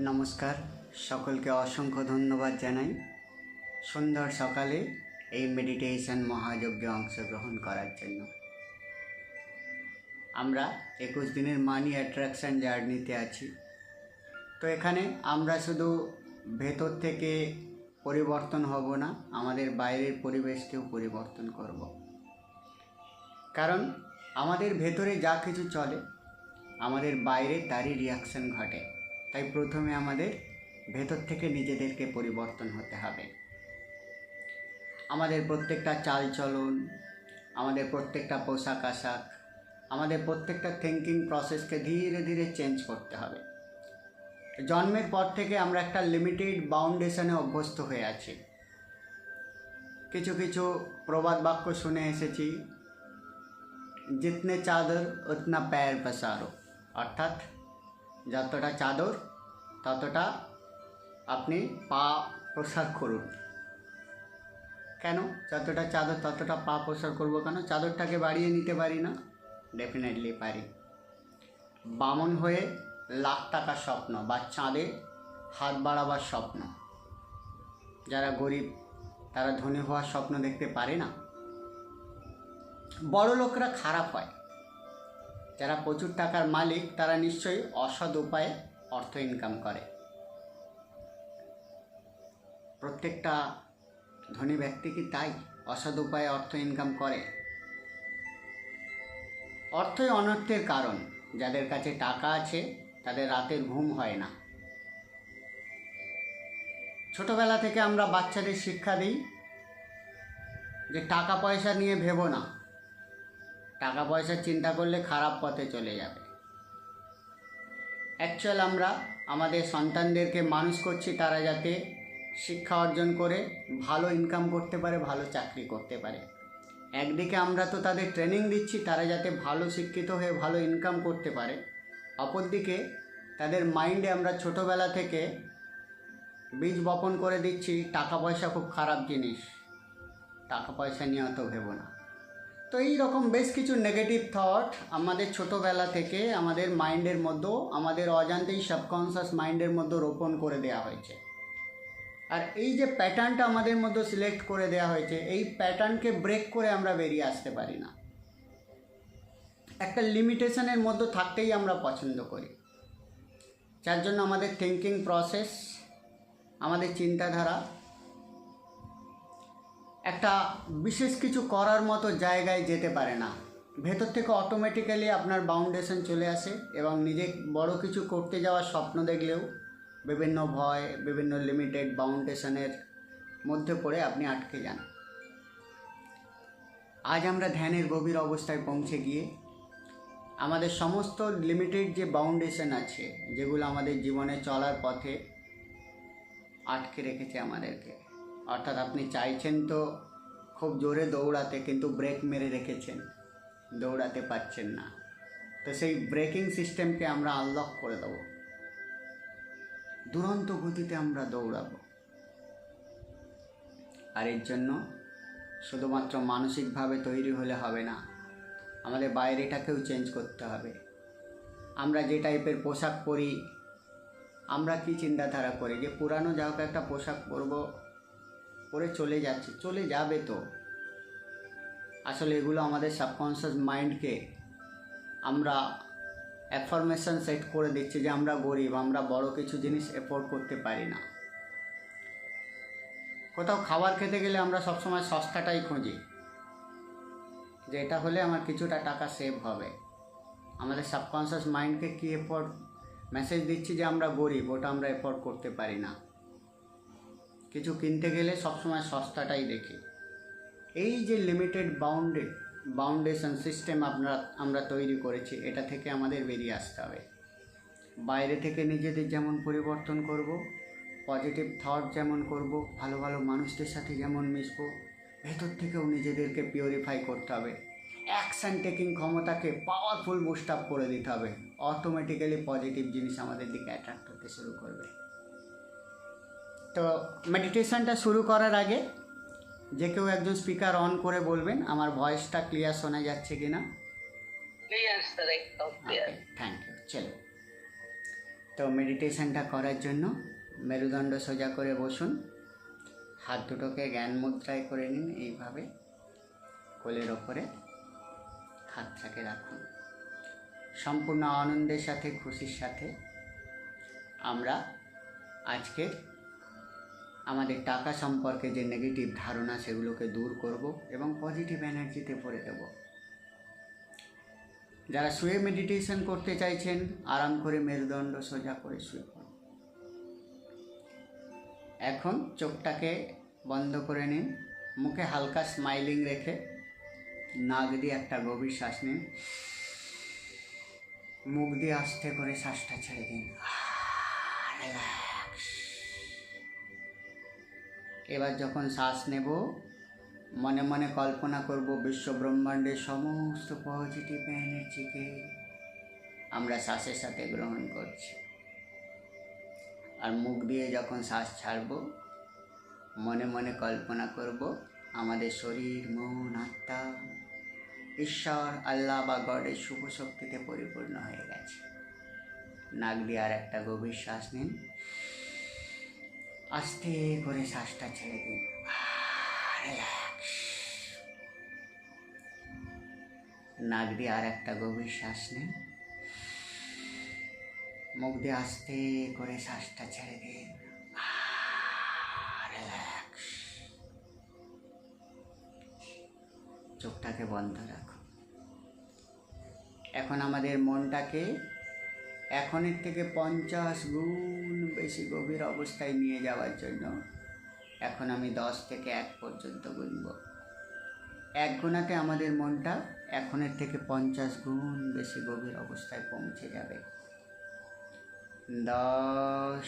নমস্কার, সকলকে অসংখ্য ধন্যবাদ জানাই সুন্দর সকালে এই মেডিটেশন মহাযজ্ঞে অংশগ্রহণ করার জন্য। আমরা 21 দিনের মানি অ্যাট্রাকশন জার্নিতে আছি। তো এখানে আমরা শুধু ভেতর থেকে পরিবর্তন হব না, আমাদের বাইরের পরিবেশকেও পরিবর্তন করব। কারণ আমাদের ভেতরে যা কিছু চলে আমাদের বাইরে তারই রিয়াকশন ঘটে। তাই প্রথমে আমাদের ভেতর থেকে নিজেদেরকে পরিবর্তন হতে হবে। আমাদের প্রত্যেকটা চালচলন, আমাদের প্রত্যেকটা পোশাক আশাক, আমাদের প্রত্যেকটা থিঙ্কিং প্রসেসকে ধীরে ধীরে চেঞ্জ করতে হবে। জন্মের পর থেকে আমরা একটা লিমিটেড বাউন্ডেশনে অভ্যস্ত হয়ে আছি। কিছু কিছু প্রবাদ বাক্য শুনে এসেছি, জিতনে চাদর উতনা প্যার পসারো, অর্থাৎ যতটা চাদর ততটা আপনি পা প্রসার করুন। কেন যতটা চাদর ততটা পা প্রসার করবো কেন? চাদরটাকে বাড়িয়ে নিতে পারি না? ডেফিনেটলি পারি। বামন হয়ে লাখ টাকার স্বপ্ন বা চাঁদে হাত বাড়াবার স্বপ্ন, যারা গরিব তারা ধনী হওয়ার স্বপ্ন দেখতে পারে না। বড় লোকরা খারাপ হয়, যারা প্রচুর টাকার মালিক তারা নিশ্চয়ই অসৎ উপায়ে অর্থ ইনকাম করে। প্রত্যেকটা ধনী ব্যক্তি কি তাই অসৎ উপায়ে অর্থ ইনকাম করে? অর্থই অনর্থের কারণ। যাদের কাছে টাকা আছে তাদের রাতের ঘুম হয় না। ছোটবেলা থেকে আমরা বাচ্চাদের শিক্ষা দিই যে টাকা পয়সা নিয়ে ভেবো না, টাকা পয়সা চিন্তা করলে খারাপ পথে চলে যাবে। অ্যাকচুয়াল আমরা আমাদের সন্তানদেরকে মানুষ করছি তারা যাতে শিক্ষা অর্জন করে ভালো ইনকাম করতে পারে, ভালো চাকরি করতে পারে। একদিকে আমরা তো তাদের ট্রেনিং দিচ্ছি তারা যাতে ভালো শিক্ষিত হয়ে ভালো ইনকাম করতে পারে, অপরদিকে তাদের মাইন্ডে আমরা ছোটোবেলা থেকে বীজ বপন করে দিচ্ছি টাকা পয়সা খুব খারাপ জিনিস, টাকা পয়সা নিয়ে অত ভেবো না। তো এই রকম বেশ কিছু নেগেটিভ থট আমাদের ছোটোবেলা থেকে আমাদের মাইন্ডের মধ্যেও, আমাদের অজান্তেই সাবকনশিয়াস মাইন্ডের মধ্যে রোপণ করে দেওয়া হয়েছে। আর এই যে প্যাটার্নটা আমাদের মধ্যে সিলেক্ট করে দেওয়া হয়েছে, এই প্যাটার্নকে ব্রেক করে আমরা বেরিয়ে আসতে পারি না। একটা লিমিটেশনের মধ্যে থাকতেই আমরা পছন্দ করি, যার জন্য আমাদের থিঙ্কিং প্রসেস, আমাদের চিন্তাধারা একটা বিশেষ কিছু করার মতো জায়গায় যেতে পারে না। ভেতর থেকে অটোমেটিক্যালি আপনার বাউন্ডেশন চলে আসে এবং নিজে বড় কিছু করতে যাওয়ার স্বপ্ন দেখলেও বিভিন্ন ভয়, বিভিন্ন লিমিটেড বাউন্ডেশনের মধ্যে পড়ে আপনি আটকে যান। আজ আমরা ধ্যানের গভীর অবস্থায় পৌঁছে গিয়ে আমাদের সমস্ত লিমিটেড যে বাউন্ডেশন আছে, যেগুলো আমাদের জীবনে চলার পথে আটকে রেখেছে আমাদেরকে, অর্থাৎ আপনি চাইছেন তো খুব জোরে দৌড়াতে কিন্তু ব্রেক মেরে রেখেছেন, দৌড়াতে পারছেন না। তো সেই ব্রেকিং সিস্টেমকে আমরা আনলক করে দেবো, দুরন্ত গতিতে আমরা দৌড়াবো। আর এর জন্য শুধুমাত্র মানসিকভাবে তৈরি হলে হবে না, আমাদের বাইরেটাকেও চেঞ্জ করতে হবে। আমরা যে টাইপের পোশাক পরি, আমরা কি চিন্তাধারা করি যে পুরানো যা হোক একটা পোশাক পরবো, পরে চলে যাচ্ছে, চলে যাবে তো। আসলে এগুলো আমাদের সাবকনশিয়াস মাইন্ডকে আমরা অ্যাফার্মেশন সেট করে দিচ্ছি যে আমরা গরিব, আমরা বড় কিছু জিনিস এফোর্ড করতে পারি না। কোথাও খাবার খেতে গেলে আমরা সবসময় সস্তাটাই খুঁজি, যে এটা হলে আমার কিছুটা টাকা সেভ হবে। আমাদের সাবকনশিয়াস মাইন্ডকে কি এফোর্ড মেসেজ দিচ্ছি যে আমরা গরিব, ওটা আমরা এফোর্ড করতে পারি না। কিছু কিনতে গেলে সবসময় সস্তাটাই দেখি। এই যে লিমিটেড বাউন্ডেশন সিস্টেম আমরা তৈরি করেছি, এটা থেকে আমাদের বেরিয়ে আসতে হবে। বাইরে থেকে নিজেদের যেমন পরিবর্তন করব, পজিটিভ থট যেমন করব, ভালো ভালো মানুষদের সাথে যেমন মিশবো, ভেতর থেকেও নিজেদেরকে পিউরিফাই করতে হবে। অ্যাকশান টেকিং ক্ষমতাকে পাওয়ারফুল বুস্ট আপ করে দিতে হবে। অটোমেটিক্যালি পজিটিভ জিনিস আমাদের দিকে অ্যাট্রাক্ট হতে শুরু করবে। তো মেডিটেশনটা শুরু করার আগে যে কেউ একজন স্পিকার অন করে বলবেন আমার ভয়েসটা ক্লিয়ার শোনা যাচ্ছে কিনা। Clear, sir, एकदम clear. Thank you. চলো, তো তো মেডিটেশনটা করার জন্য মেরুদণ্ড সোজা করে বসুন, হাত দুটোকে জ্ঞান মুদ্রায় করে নিন, এইভাবে কোলের ওপরে হাতটাকে রাখুন। সম্পূর্ণ আনন্দের সাথে, খুশির সাথে আমরা আজকের আমাদের টাকা সম্পর্কে যে নেগেটিভ ধারণা সেগুলোকে দূর করব এবং পজিটিভ এনার্জিতে ভরে দেব। যারা শুয়ে মেডিটেশন করতে চাইছেন আরাম করে মেরুদণ্ড সোজা করে শুয়ে পড়ুন। এখন চোখটাকে বন্ধ করে নিন, মুখে হালকা স্মাইলিং রেখে নাক দিয়ে একটা গভীর শ্বাস নিন, মুখ দিয়ে আস্তে করে শ্বাসটা ছেড়ে দিন। রিল্যাক্স। এবার যখন শ্বাস নেব মনে মনে কল্পনা করব বিশ্ব ব্রহ্মাণ্ডের সমস্ত পজিটিভ এনার্জিকে আমরা শ্বাসের সাথে গ্রহণ করছি। আর মুখ দিয়ে যখন শ্বাস ছাড়ব মনে মনে কল্পনা করব আমাদের শরীর, মন, আত্মা ঈশ্বর, আল্লাহ বা গডের শুভ শক্তিতে পরিপূর্ণ হয়ে গেছে। নাক দিয়ে আর একটা গভীর শ্বাস নিন, আস্তে করে শ্বাসটা ছেড়ে দিন। রিল্যাক্স। নাক দিয়ে আর একটা গভীর শ্বাস নিন, মুখ দিয়ে আস্তে করে শ্বাসটা ছেড়ে দিন। রিল্যাক্স। চোখটাকে বন্ধ রাখো। এখন আমাদের মনটাকে এখনের থেকে 50 গুণ বেশি গভীর অবস্থায় নিয়ে যাওয়ার জন্য এখন আমি 10 থেকে 1 পর্যন্ত গুনব। 1 গুণাতে আমাদের মনটা এখনের থেকে 50 গুণ বেশি গভীর অবস্থায় পৌঁছে যাবে। 10,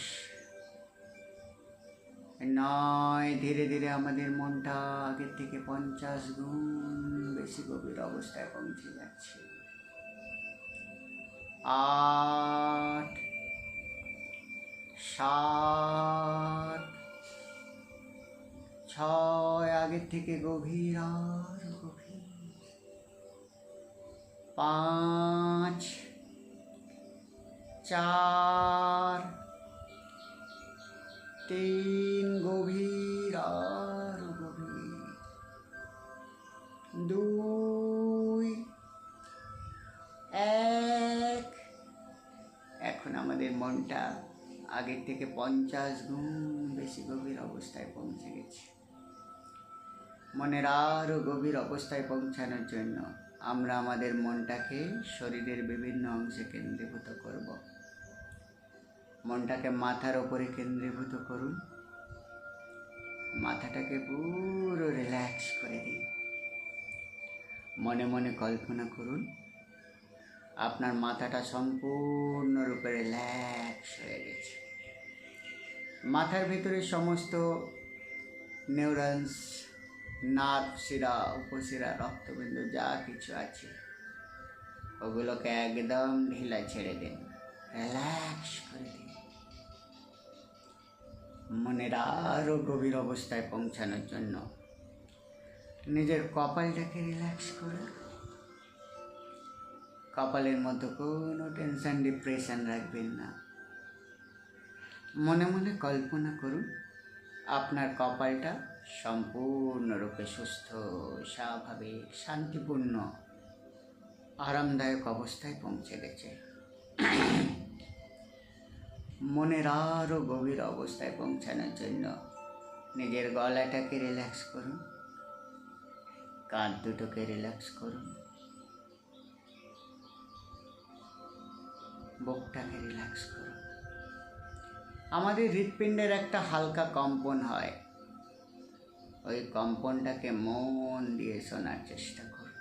9, ধীরে ধীরে আমাদের মনটা আগের থেকে 50 গুণ বেশি গভীর অবস্থায় পৌঁছে যাচ্ছে। 8, 7, 6, আগের থেকে গভীর, আর গভীর। 5, 4, 3, গভীর, আর গভীর। 2, 1। এখন আমাদের মনটা আগের থেকে 50 গুণ বেশি গভীর অবস্থায় পৌঁছে গেছে। মনের আরও গভীর অবস্থায় পৌঁছানোর জন্য আমরা আমাদের মনটাকে শরীরের বিভিন্ন অংশে কেন্দ্রীভূত করব। মনটাকে মাথার ওপরে কেন্দ্রীভূত করুন, মাথাটাকে পুরো রিল্যাক্স করে দিন। মনে মনে কল্পনা করুন আপনার মাথাটা সম্পূর্ণরূপে রিল্যাক্স হয়ে গেছে। মাথার ভিতরে সমস্ত নিউরনস, নার্ভ, শিরা, উপশিরা, রক্তবিন্দু যা কিছু আছে ওগুলোকে একদম ঢিলা ছেড়ে দিন, রিল্যাক্স করে দিন। মনের আরও গভীর অবস্থায় পৌঁছানোর জন্য নিজের কপালটাকে রিল্যাক্স করুন। কপালের মধ্যে কোনো টেনশন, ডিপ্রেশন রাখবেন না। মনে মনে কল্পনা করুন আপনার কপালটা সম্পূর্ণরূপে সুস্থ, স্বাভাবিক, শান্তিপূর্ণ, আরামদায়ক অবস্থায় পৌঁছে গেছে। মনের আরও গভীর অবস্থায় পৌঁছানোর জন্য নিজের গলাটাকে রিল্যাক্স করুন, কাঁধ দুটোকে রিল্যাক্স করুন, বুকটাকে রিল্যাক্স করুন। আমাদের হৃৎপিণ্ডের একটা হালকা কম্পন হয়, ওই কম্পনটাকে মন দিয়ে শোনার চেষ্টা করুন।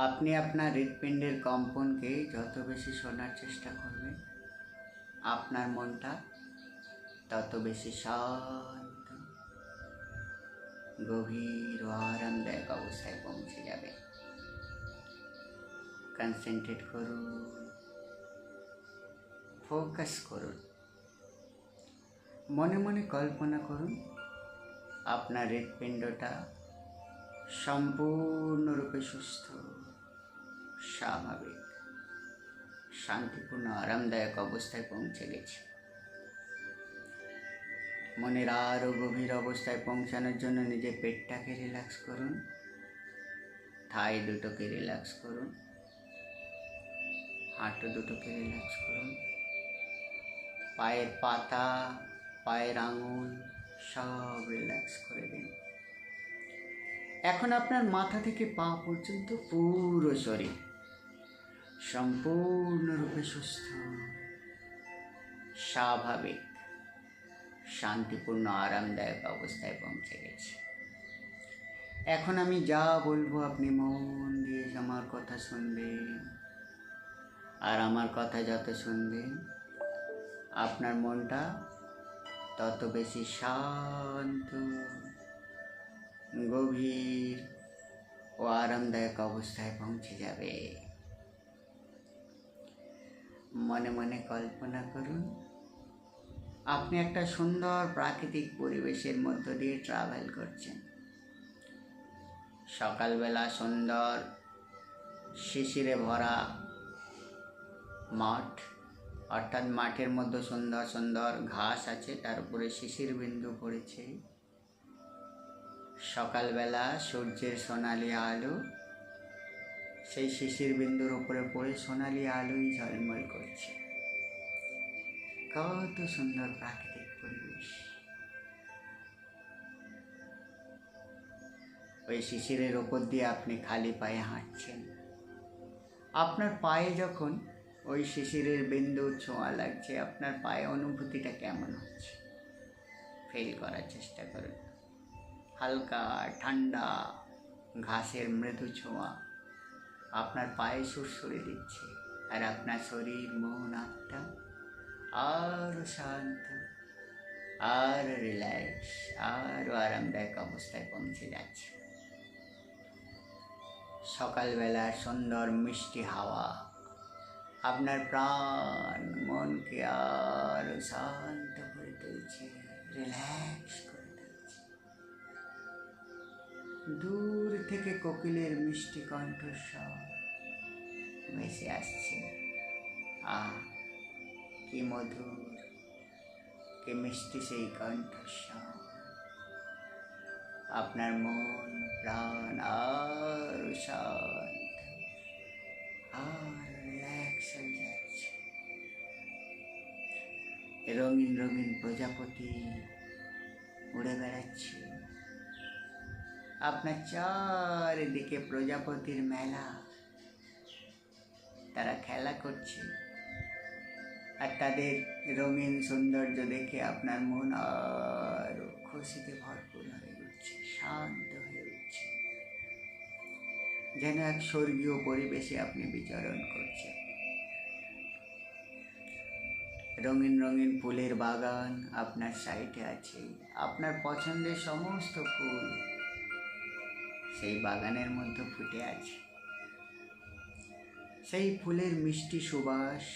আপনি আপনার হৃৎপিণ্ডের কম্পনকে যত বেশি শোনার চেষ্টা করবেন আপনার মনটা তত বেশি শান্ত, গভীর ও আরামদায়ক অবস্থায় পৌঁছে যাবে। কনসেন্ট্রেট করুন, ফোকাস করুন। মনে মনে কল্পনা করুন আপনার হৃৎপিণ্ডটা সম্পূর্ণরূপে সুস্থ, স্বাভাবিক, শান্তিপূর্ণ আরামদায়ক অবস্থায় পৌঁছে গেছি। মনের আরও গভীর অবস্থায় পৌঁছানোর জন্য নিজের পেটটাকে রিল্যাক্স করুন, থাই দুটোকে রিল্যাক্স করুন, হাঁটু দুটোকে রিল্যাক্স করুন, পায়ের পাতা, পায়ের আঙুল সব রিল্যাক্স করে দিন। এখন আপনার মাথা থেকে পা পর্যন্ত পুরো শরীর সম্পূর্ণরূপে সুস্থ, স্বাভাবিক, শান্তিপূর্ণ আরামদায়ক অবস্থায় পৌঁছে গেছে। এখন আমি যা বলবো আপনি মন দিয়ে আমার কথা শুনবেন, আর আমার কথা যত শুনবেন আপনার মনটা তত বেশি শান্ত, গভীর ও আরামদায়ক অবস্থায় পৌঁছে যাবে। মনে মনে কল্পনা করুন আপনি একটা সুন্দর প্রাকৃতিক পরিবেশের মধ্য দিয়ে ট্রাভেল করছেন। সকালবেলা সুন্দর শিশিরে ভরা মাঠ, অর্থাৎ মাঠের মধ্যে সুন্দর সুন্দর ঘাস আছে, তার উপরে শিশির বিন্দু পড়েছে। সকালবেলা সূর্যের সোনালি আলো সেই শিশির বিন্দুর উপরে পড়ে সোনালি আলোই ঝলমল করছে। কত সুন্দর প্রাকৃতিক পরিবেশ। ওই শিশিরের ওপর দিয়ে আপনি খালি পায়ে হাঁটছেন। আপনার পায়ে যখন ওই শিশিরের বিন্দুর ছোঁয়া লাগছে, আপনার পায়ে অনুভূতিটা কেমন হচ্ছে ফিল করার চেষ্টা করুন। হালকা ঠান্ডা ঘাসের মৃদু ছোঁয়া আপনার পায়ে সুরসুরে দিচ্ছে, আর আপনার শরীর, মন, আত্মা আরও শান্ত, আর রিল্যাক্স, আরও আরামদায়ক অবস্থায় পৌঁছে যাচ্ছে। সকালবেলার সুন্দর মিষ্টি হাওয়া আপনার প্রাণ মনকে আরও শান্ত করে তুলছে, রিল্যাক্স করে তুলছে। দূর থেকে কোকিলের মিষ্টি কণ্ঠস্বর ভেসে আসছে। কি মধুর, কি মিষ্টি সেই কণ্ঠস্বর। আপনার মন প্রাণ আর শান্ত, আর রিল্যাক্স হয়ে যাচ্ছে। রঙিন রঙিন প্রজাপতি উড়ে বেড়াচ্ছে। আপনার চারিদিকে প্রজাপতির মেলা, তারা খেলা করছে, আর তাদের রঙিন সৌন্দর্য দেখে আপনার মন আরো খুশিতে ভরপুর হয়ে উঠছে, শান্ত হয়ে উঠছে, যেন এক স্বর্গীয় পরিবেশে আপনি বিচরণ করছেন। রঙিন রঙিন ফুলের বাগান আপনার সাইডে আছে, আপনার পছন্দের সমস্ত ফুল সেই বাগানের মধ্যে ফুটে আছে। সেই ফুলের মিষ্টি সুবাস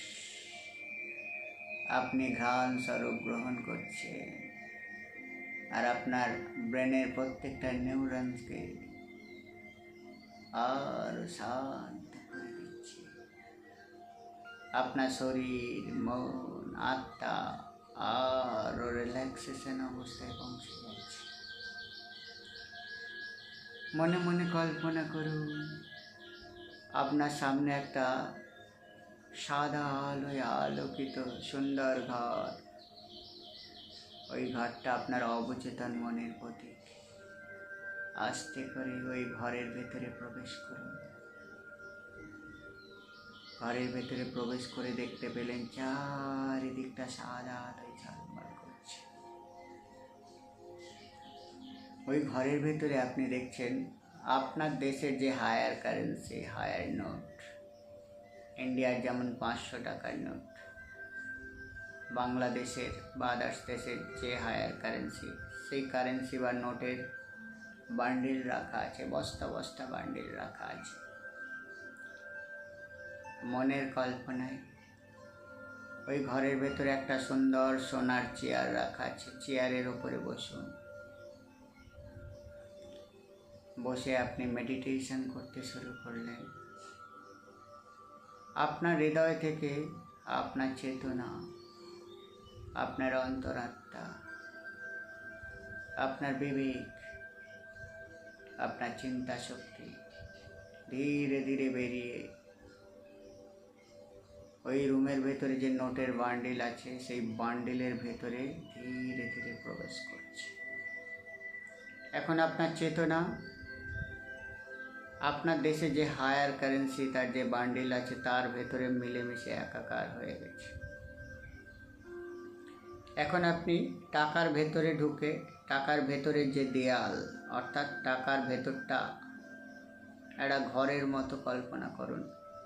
আপনি ঘ্রাণ স্বরূপ গ্রহণ করছেন, আর আপনার ব্রেনের প্রত্যেকটা নিউরনসকে আরো শান্ত করে দিচ্ছে। আপনার শরীর, মন, আত্মা আরো রিল্যাক্সেশন অবস্থায় পৌঁছে যাচ্ছে। মনে মনে কল্পনা করুন আপনার সামনে একটা সাদা আলোয় আলোকিত সুন্দর ঘর। ওই ঘরটা আপনার অবচেতন মনের প্রতীক। আস্তে করে ওই ঘরের ভেতরে প্রবেশ করুন। ঘরের ভেতরে প্রবেশ করে দেখতে পেলেন চারিদিকটা সাদা আলোয় ঝলমল করছে। ওই ঘরের ভেতরে আপনি দেখছেন আপনার দেশের যে হায়ার কারেন্সি, হায়ার নোট, ইন্ডিয়ার যেমন 500 টাকার নোট, বাংলাদেশের বা আদার্স দেশের যে হায়ার কারেন্সি, সেই কারেন্সি বা নোটের বান্ডিল রাখা আছে, বস্তা বস্তা বান্ডিল রাখা আছে। মনের কল্পনায় ওই ঘরের ভেতরে একটা সুন্দর সোনার চেয়ার রাখা আছে। চেয়ারের উপরে বসুন। বসে আপনি মেডিটেশন করতে শুরু করলেন। আপনার হৃদয় থেকে আপনার চেতনা, আপনার অন্তরাত্মা, আপনার বিবেক, আপনার চিন্তা শক্তি ধীরে ধীরে বেরিয়ে ওই রুমের ভেতরে যে নোটের বান্ডিল আছে সেই বান্ডিলের ভেতরে ধীরে ধীরে প্রবেশ করছে। এখন আপনার চেতনা আপনার দেশে যে হায়ার কারেন্সি তার যে বান্ডিল আছে তার ভেতরে মিলেমিশে একাকার হয়ে গেছে। এখন আপনি টাকার ভেতরে ঢুকে টাকার ভেতরে যে দেয়াল, অর্থাৎ টাকার ভেতরটা একটা ঘরের মতো কল্পনা করুন।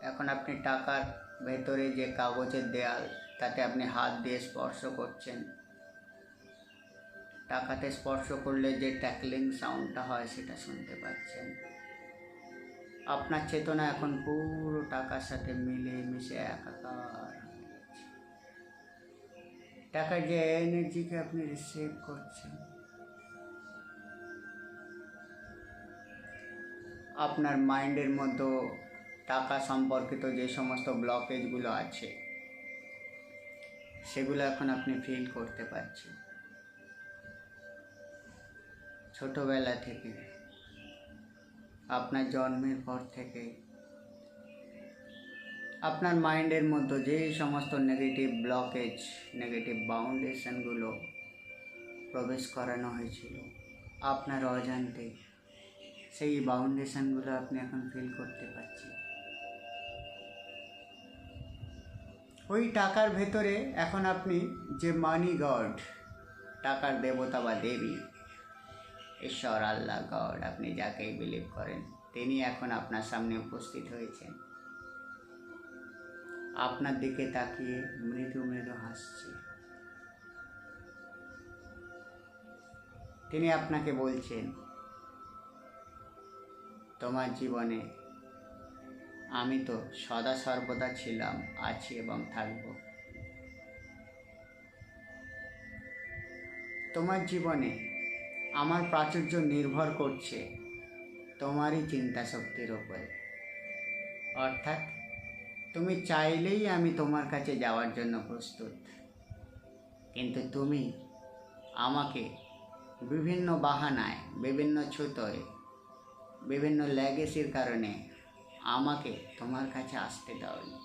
এখন আপনি টাকার ভেতরে যে কাগজের দেয়াল তাতে আপনি হাত দিয়ে স্পর্শ করছেন। টাকাতে স্পর্শ করলে যে ট্যাকলিং সাউন্ডটা হয় সেটা শুনতে পাচ্ছেন। আপনার চেতনা এখন পুরো টাকার সাথে মিলে মিশে একাকার হয়ে গেছে। টাকার যে এনার্জিকে আপনি রিসিভ করছেন, আপনার মাইন্ডের মধ্যে টাকা সম্পর্কিত যে সমস্ত ব্লকেজগুলো আছে সেগুলো এখন আপনি ফিল করতে পারছেন। ছোটবেলা থেকে, আপনার জন্মের পর থেকে আপনার মাইন্ডের মধ্যে যে সমস্ত নেগেটিভ ব্লকেজ, নেগেটিভ বাউন্ডেশনগুলো প্রবেশ করানো হয়েছিল আপনার অজান্তে, সেই বাউন্ডেশনগুলো আপনি এখন ফিল করতে পারছেন। ওই টাকার ভেতরে এখন আপনি যে মানি গড, টাকার দেবতা বা দেবী, ঈশ্বর, আল্লাহ, গড, আপনি যাকেই বিলিভ করেন, তিনি এখন আপনার সামনে উপস্থিত হয়েছেন। আপনার দিকে তাকিয়ে মৃদু মৃদু হাসছে। তিনি আপনাকে বলছেন, তোমার জীবনে আমি তো সদা সর্বদা ছিলাম, আছি এবং থাকব। তোমার জীবনে আমার প্রাচুর্য নির্ভর করছে তোমারই চিন্তা শক্তির উপরে। অর্থাৎ তুমি চাইলেই আমি তোমার কাছে যাওয়ার জন্য প্রস্তুত, কিন্তু তুমি আমাকে বিভিন্ন বাহানায়, বিভিন্ন ছুতোয়, বিভিন্ন লেগেসির কারণে আমাকে তোমার কাছে আসতে দাওনি।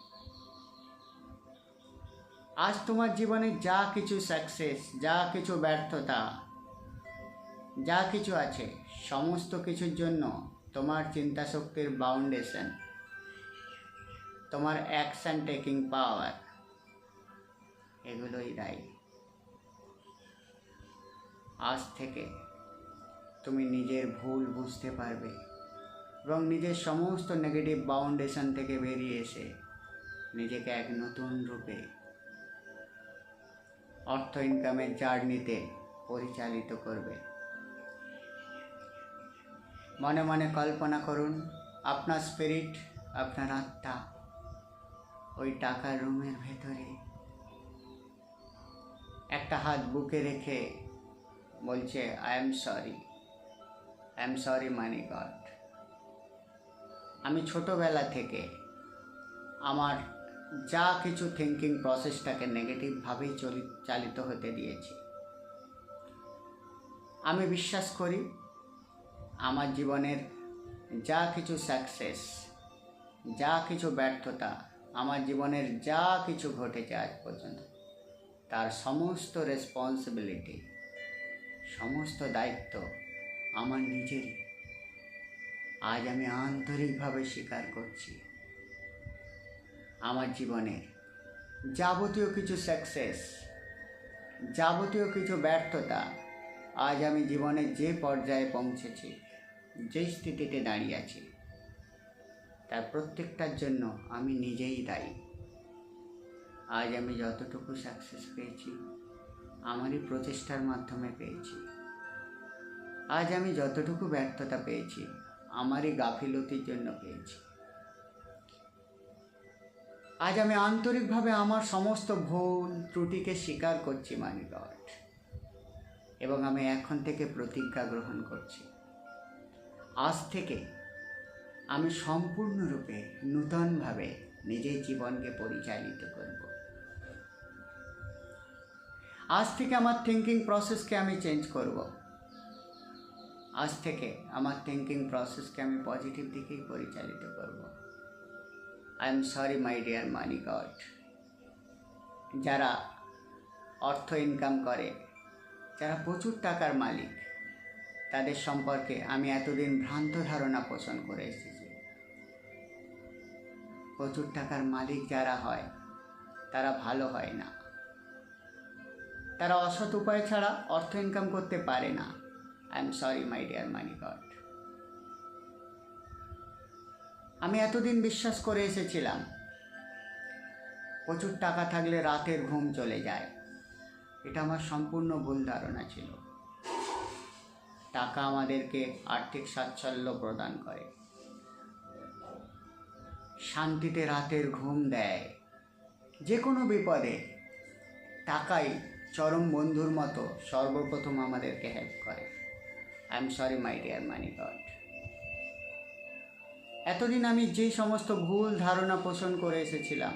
আজ তোমার জীবনে যা কিছু সাকসেস, যা কিছু ব্যর্থতা, যা কিছু আছে, সমস্ত কিছুর জন্য তোমার চিন্তা শক্তির বাউন্ডেশন, তোমার অ্যাকশন টেকিং পাওয়ার, এগুলোই দায়ী। আজ থেকে তুমি নিজের ভুল বুঝতে পারবে এবং নিজের সমস্ত নেগেটিভ বাউন্ডেশন থেকে বেরিয়ে এসে নিজেকে এক নতুন রূপে অর্থ ইনকামের জার্নিতে পরিচালিত করবে। মনে মনে কল্পনা করুন, আপনার স্পিরিট, আপনার আত্মা ওই টাকার রুমের ভেতরে একটা হাত বুকে রেখে বলছে, I am sorry money god. আমি ছোটোবেলা থেকে আমার যা কিছু থিঙ্কিং প্রসেসটাকে নেগেটিভভাবেই চালিত হতে দিয়েছি। আমি বিশ্বাস করি আমার জীবনের যা কিছু সাকসেস, যা কিছু ব্যর্থতা, আমার জীবনের যা কিছু ঘটেছে আজ পর্যন্ত, তার সমস্ত রেসপন্সিবিলিটি, সমস্ত দায়িত্ব আমার নিজেরই। আজ আমি আন্তরিকভাবে স্বীকার করছি, আমার জীবনের যাবতীয় কিছু সাকসেস, যাবতীয় কিছু ব্যর্থতা, আজ আমি জীবনের যে পর্যায়ে পৌঁছেছি, যে স্থিতিতে দাঁড়িয়ে আছি, তার প্রত্যেকটার জন্য আমি নিজেই দায়ী। আজ আমি যতটুকু সাকসেস পেয়েছি আমারই প্রচেষ্টার মাধ্যমে পেয়েছি। আজ আমি যতটুকু ব্যর্থতা পেয়েছি আমারই গাফিলতির জন্য পেয়েছি। আজ আমি আন্তরিকভাবে আমার সমস্ত ভুল ত্রুটিকে স্বীকার করছি মানি গড, এবং আমি এখন থেকে প্রতিজ্ঞা গ্রহণ করছি, আজ থেকে আমি সম্পূর্ণরূপে নূতনভাবে নিজের জীবনকে পরিচালিত করব। আজ থেকে আমার থিঙ্কিং প্রসেসকে আমি চেঞ্জ করব। আজ থেকে আমার থিঙ্কিং প্রসেসকে আমি পজিটিভ দিকেই পরিচালিত করব। I am sorry my dear money god. যারা অর্থ ইনকাম করে, যারা প্রচুর টাকার মালিক, তাদের সম্পর্কে আমি এতদিন ভ্রান্ত ধারণা পোষণ করে এসেছি। প্রচুর টাকার মালিক যারা হয় তারা ভালো হয় না, তারা অসৎ উপায় ছাড়া অর্থ ইনকাম করতে পারে না। I am sorry my dear money god. আমি এতদিন বিশ্বাস করে এসেছিলাম প্রচুর টাকা থাকলে রাতের ঘুম চলে যায়। এটা আমার সম্পূর্ণ ভুল ধারণা ছিল। টাকা আমাদেরকে আর্থিক স্বাচ্ছন্দ্য প্রদান করে, শান্তিতে রাতের ঘুম দেয়। যে কোনো বিপদে টাকাই চরম বন্ধুর মতো সর্বপ্রথম আমাদেরকে হেল্প করে। I am sorry my dear money god. এতদিন আমি যেই সমস্ত ভুল ধারণা পোষণ করে এসেছিলাম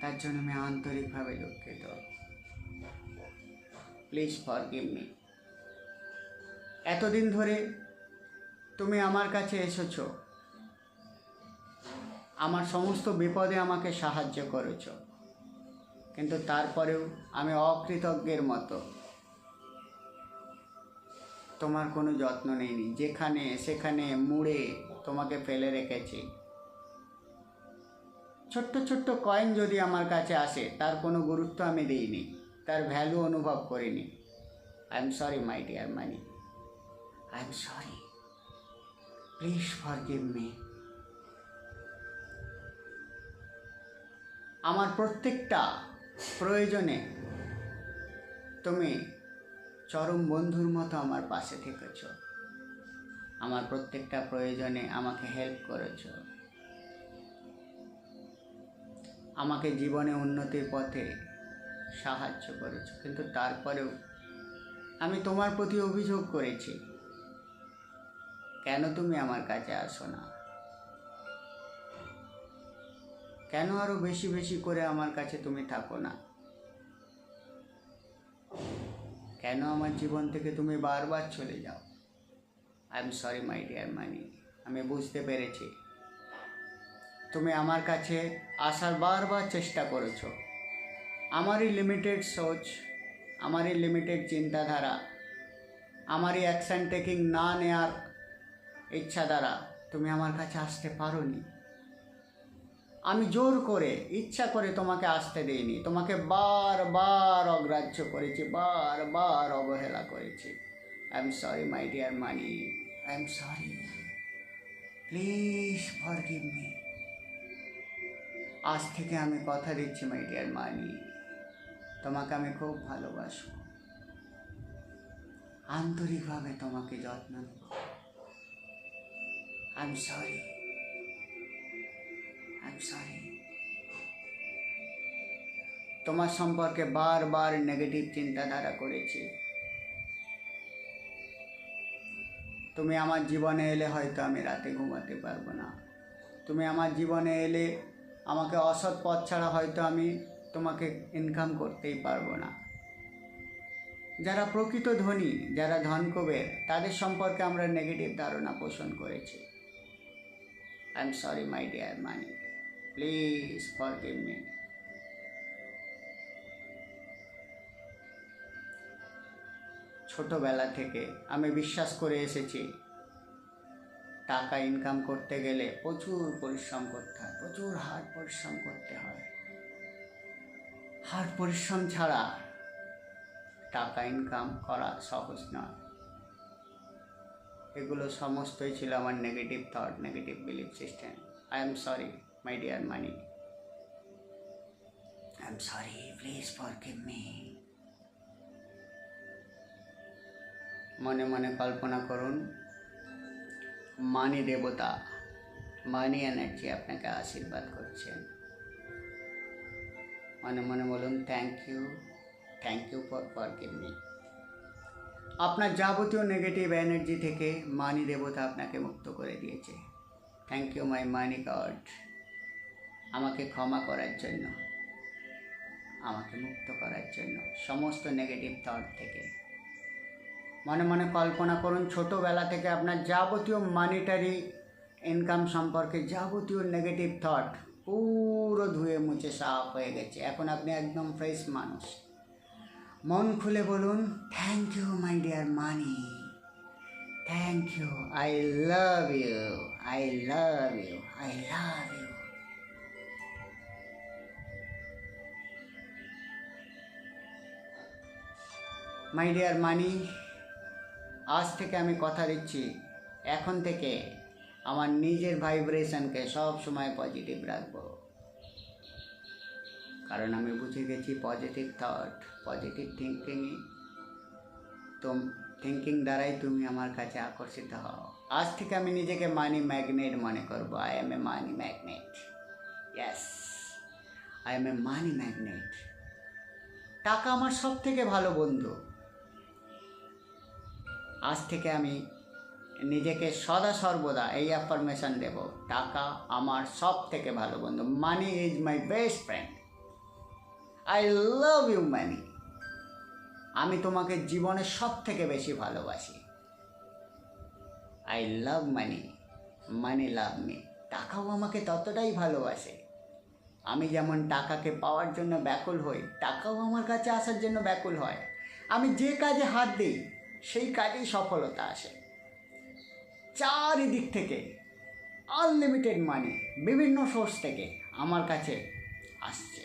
তার জন্য আমি আন্তরিকভাবে দুঃখিত। Please forgive me. এতদিন ধরে তুমি আমার কাছে এসেছো, আমার সমস্ত বিপদে আমাকে সাহায্য করেছো, কিন্তু তারপরেও আমি অকৃতজ্ঞের মতো তোমার কোনো যত্ন নেইনি। যেখানে সেখানে মুড়ে তোমাকে ফেলে রেখেছি। ছোট্ট ছোট্ট কয়েন যদি আমার কাছে আসে তার কোনো গুরুত্ব আমি দিইনি, তার ভ্যালু অনুভব করিনি। I am sorry my dear Moni. I am sorry. Please forgive me. আমার প্রত্যেকটা প্রয়োজনে তুমি চরম বন্ধুর মতো আমার পাশে থেকেছ। আমার প্রত্যেকটা প্রয়োজনে আমাকে হেল্প করেছ, আমাকে জীবনে উন্নতির পথে সাহায্য করেছ। কিন্তু তারপরেও আমি তোমার প্রতি অভিযোগ করেছি, কেন তুমি আমার কাছে আসো না? কেন আরো বেশি বেশি করে আমার কাছে তুমি থাকো না? কেন আমার জীবন থেকে তুমি বারবার চলে যাও? I am sorry my dear Moni. আমি বুঝতে পেরেছি তুমি আমার কাছে আসার বারবার চেষ্টা করেছো। আমারই লিমিটেড সোচ, আমারই লিমিটেড চিন্তাধারা, আমারই অ্যাকশন টেকিং না নেওয়ার ইচ্ছা দ্বারা তুমি আমার কাছে আসতে পারোনি। আমি জোর করে ইচ্ছা করে তোমাকে আসতে দিইনি, তোমাকে বারবার অগ্রাহ্য করেছি, বারবার অবহেলা করেছি। I am sorry my dear Moni. I am sorry. Please forgive me. আজ থেকে আমি কথা দিচ্ছি মাই ডিয়ার মানি, তোমাকে আমি খুব ভালোবাসবো, আন্তরিকভাবে তোমাকে যত্ন নেব। I am sorry. I am sorry. তোমার সম্পর্কে বারবার নেগেটিভ চিন্তাধারা করেছি। তুমি আমার জীবনে এলে হয়তো আমি রাতে ঘুমাতে পারবো না। তুমি আমার জীবনে এলে আমাকে অসৎ পথ ছাড়া হয়তো আমি তোমাকে ইনকাম করতেই পারবো না। যারা প্রকৃত ধনী, যারা ধনকুবের, তাদের সম্পর্কে আমরা নেগেটিভ ধারণা পোষণ করেছি। I am sorry my dear money. Please forgive me. ছোটবেলা থেকে আমি বিশ্বাস করে এসেছি টাকা ইনকাম করতে গেলে প্রচুর পরিশ্রম করতে হয়, প্রচুর হার্ড পরিশ্রম করতে হয়। হার্ড পরিশ্রম ছাড়া টাকা ইনকাম করা সহজ নয়। এগুলো সমস্তই ছিল আমার negative thought, negative belief system. I am sorry my dear Moni. I am sorry. Please forgive me. মনে মনে কল্পনা করুন মানি দেবতা, মানি এনার্জি আপনাকে আশীর্বাদ করছেন। মনে মনে বলুন thank you for forgive me. আপনার যাবতীয় নেগেটিভ এনার্জি থেকে মানি দেবতা আপনাকে মুক্ত করে দিয়েছে। Thank you my money god. আমাকে ক্ষমা করার জন্য, আমাকে মুক্ত করার জন্য সমস্ত নেগেটিভ থট থেকে। মনে মনে কল্পনা করুন ছোটোবেলা থেকে আপনার যাবতীয় মানিটারি ইনকাম সম্পর্কে যাবতীয় নেগেটিভ থট পুরো ধুয়ে মুছে সাফ হয়ে গেছে। এখন আপনি একদম ফ্রেশ মানুষ। মন খুলে বলুন, thank you my dear Moni, thank you, I love you, I love you, I love you. My dear Moni, আজ থেকে আমি কথা দিচ্ছি, এখন থেকে আমার নিজের ভাইব্রেশনকে সব সময় পজিটিভ রাখবো। কারণ আমি বুঝে গেছি পজিটিভ থট, পজিটিভ থিঙ্কিং দ্বারাই তুমি আমার কাছে আকর্ষিত হও। আজ থেকে আমি নিজেকে মানি ম্যাগনেট মনে করবো। I M A money magnet. Yes, I M A money magnet. টাকা আমার সব থেকে ভালো বন্ধু। আজ থেকে আমি নিজেকে সদা সর্বদা এই অ্যাফার্মেশন দেব, টাকা আমার সব থেকে ভালো বন্ধু। Money is my best friend. I love you money. আমি তোমাকে জীবনে সব থেকে বেশি ভালোবাসি। I love money, money love me. টাকাও আমাকে ততটাই ভালোবাসে। আমি যেমন টাকাকে পাওয়ার জন্য ব্যাকুল হই, টাকাও আমার কাছে আসার জন্য ব্যাকুল হয়। আমি যে কাজে হাত দিই সেই কাজেই সফলতা আসে। চারিদিক থেকে আনলিমিটেড মানি বিভিন্ন সোর্স থেকে আমার কাছে আসছে।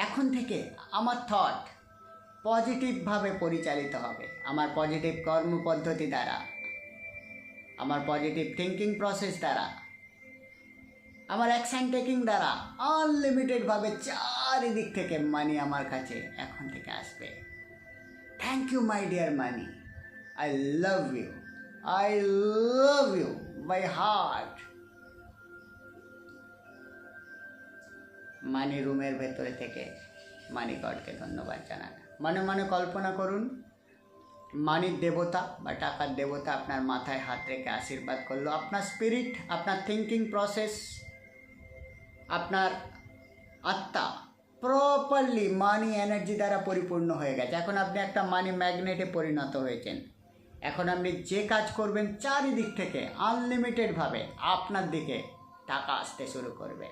এখন থেকে আমার থট পজিটিভভাবে পরিচালিত হবে। আমার পজিটিভ কর্মপদ্ধতি দ্বারা, আমার পজিটিভ থিঙ্কিং প্রসেস দ্বারা, আমার অ্যাকশান টেকিং দ্বারা আনলিমিটেডভাবে চারিদিক থেকে মানি আমার কাছে এখন থেকে আসবে। Thank you my dear Moni. I love you, I love you by heart. Moni রুমের ভেতরে থেকে মানি গডকে ধন্যবাদ জানান। মনে মনে কল্পনা করুন মানির দেবতা বা টাকার দেবতা আপনার মাথায় হাত রেখে আশীর্বাদ করলো। আপনার স্পিরিট, আপনার থিঙ্কিং প্রসেস, আপনার আত্মা প্রপারলি মানি এনার্জি দ্বারা পরিপূর্ণ হয়ে গেছে। এখন আপনি একটা মানি ম্যাগনেটে পরিণত হয়েছেন। এখন আপনি যে কাজ করবেন চারিদিক থেকে আনলিমিটেডভাবে আপনার দিকে টাকা আসতে শুরু করবে।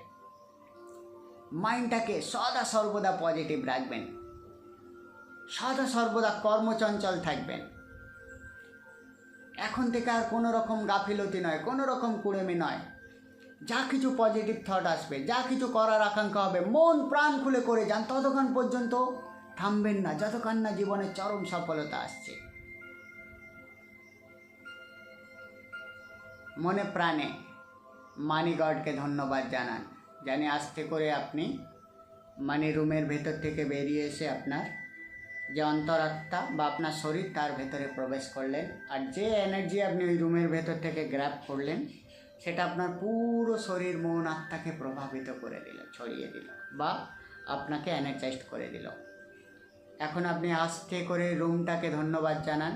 মাইন্ডটাকে সদা সর্বদা পজিটিভ রাখবেন, সদা সর্বদা কর্মচঞ্চল থাকবেন। এখন থেকে আর কোনো রকম গাফিলতি নয়, কোনো রকম কুড়েমি নয়। যা কিছু পজিটিভ থট আসবে, যা কিছু করার আকাঙ্ক্ষা হবে, মন প্রাণ খুলে করে যান। ততক্ষণ পর্যন্ত থামবেন না যতক্ষণ না জীবনের চরম সফলতা আসছে। মনে প্রাণে মানি গডকে ধন্যবাদ জানান। জানি আস্তে করে আপনি মানি রুমের ভেতর থেকে বেরিয়ে এসে আপনার যে অন্তরাত্মা বা আপনার শরীর তার ভেতরে প্রবেশ করলেন। আর যে এনার্জি আপনি ওই রুমের ভেতর থেকে গ্র্যাব করলেন সেটা আপনার পুরো শরীর মন আত্মাকে প্রভাবিত করে দিল, ছড়িয়ে দিল বা আপনাকে এনার্জাইজড করে দিল। এখন আপনি আস্তে করে রুমটাকে ধন্যবাদ জানান।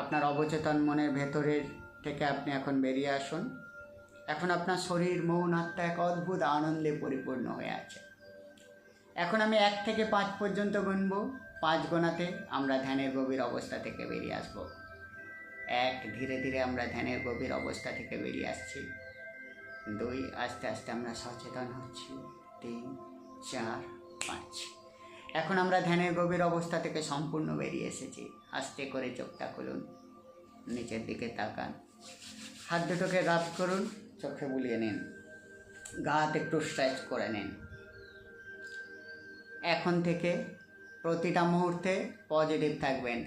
আপনার অবচেতন মনের ভেতরের থেকে আপনি এখন বেরিয়ে আসুন। এখন আপনার শরীর মন আত্মা এক অদ্ভুত আনন্দে পরিপূর্ণ হয়ে আছে। এখন আমি 1 থেকে 5 পর্যন্ত গুনব। 5 গোনাতে আমরা ধ্যানের গভীর অবস্থা থেকে বেরিয়ে আসব। 1, ধীরে ধীরে আমরা ধ্যানের গভীর অবস্থা থেকে বেরিয়ে আসছি। 2, আস্তে আস্তে আমরা সচেতন হচ্ছি। 3, 4, 5। এখন আমরা ধ্যানের গভীর অবস্থা থেকে সম্পূর্ণ বেরিয়ে এসেছি। আস্তে করে চোখটা খুলুন, নিচের দিকে তাকান, হাত দুটোকে রাব করুন, চোখে বুলিয়ে নিন, গা হাত একটু স্ট্রেচ করে নিন। এখন থেকে প্রতিটা মুহূর্তে পজিটিভ থাকবেন,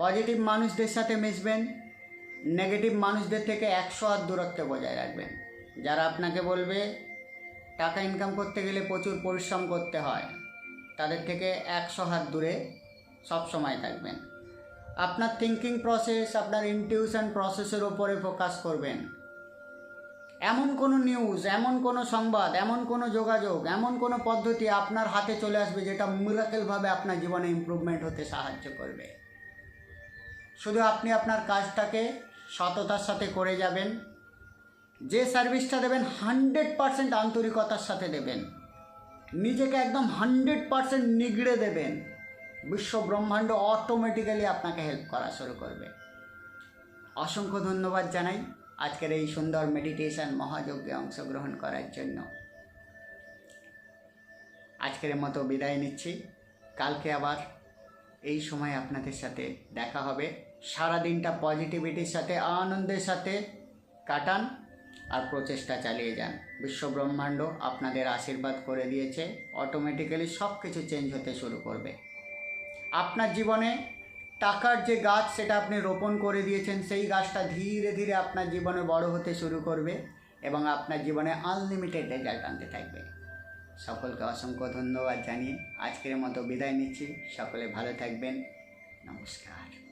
পজিটিভ মানুষদের সাথে মিশবেন, নেগেটিভ মানুষদের থেকে 100 হাত দূরত্বে বজায় রাখবেন। যারা আপনাকে বলবে টাকা ইনকাম করতে গেলে প্রচুর পরিশ্রম করতে হয়, তাদের থেকে 100 হাত দূরে সব সময় থাকবেন। আপনার থিঙ্কিং প্রসেস, আপনার ইনটিউশন প্রসেসের ওপরে ফোকাস করবেন। এমন কোনো নিউজ, এমন কোনো সংবাদ, এমন কোনো যোগাযোগ, এমন কোনো পদ্ধতি আপনার হাতে চলে আসবে যেটা মিরাকেলভাবে আপনার জীবনে ইমপ্রুভমেন্ট হতে সাহায্য করবে। শুধু আপনি আপনার কাজটাকে সততার সাথে করে যাবেন। যে সার্ভিসটা দেবেন 100% আন্তরিকতার সাথে দেবেন। নিজেকে একদম 100% নিগড়ে দেবেন। বিশ্ব ব্রহ্মাণ্ড অটোমেটিক্যালি আপনাকে হেল্প করা শুরু করবে। অসংখ্য ধন্যবাদ জানাই আজকের এই সুন্দর মেডিটেশন মহাযজ্ঞে অংশগ্রহণ করার জন্য। আজকের মতো বিদায় নিচ্ছি। কালকে আবার এই সময় আপনাদের সাথে দেখা হবে। সারাদিনটা পজিটিভিটির সাথে আনন্দের সাথে কাটান আর প্রচেষ্টা চালিয়ে যান। বিশ্ব ব্রহ্মাণ্ড আপনাদের আশীর্বাদ করে দিয়েছে, অটোমেটিক্যালি সব কিছু চেঞ্জ হতে শুরু করবে। আপনার জীবনে টাকার যে গাছ সেটা আপনি রোপণ করে দিয়েছেন, সেই গাছটা ধীরে ধীরে আপনার জীবনে বড় হতে শুরু করবে এবং আপনার জীবনে আনলিমিটেড রেজাল্ট আনতে থাকবে। সকলকে অসংখ্য ধন্যবাদ জানিয়ে আজকের মতো বিদায় নিচ্ছি। সকলে ভালো থাকবেন। নমস্কার।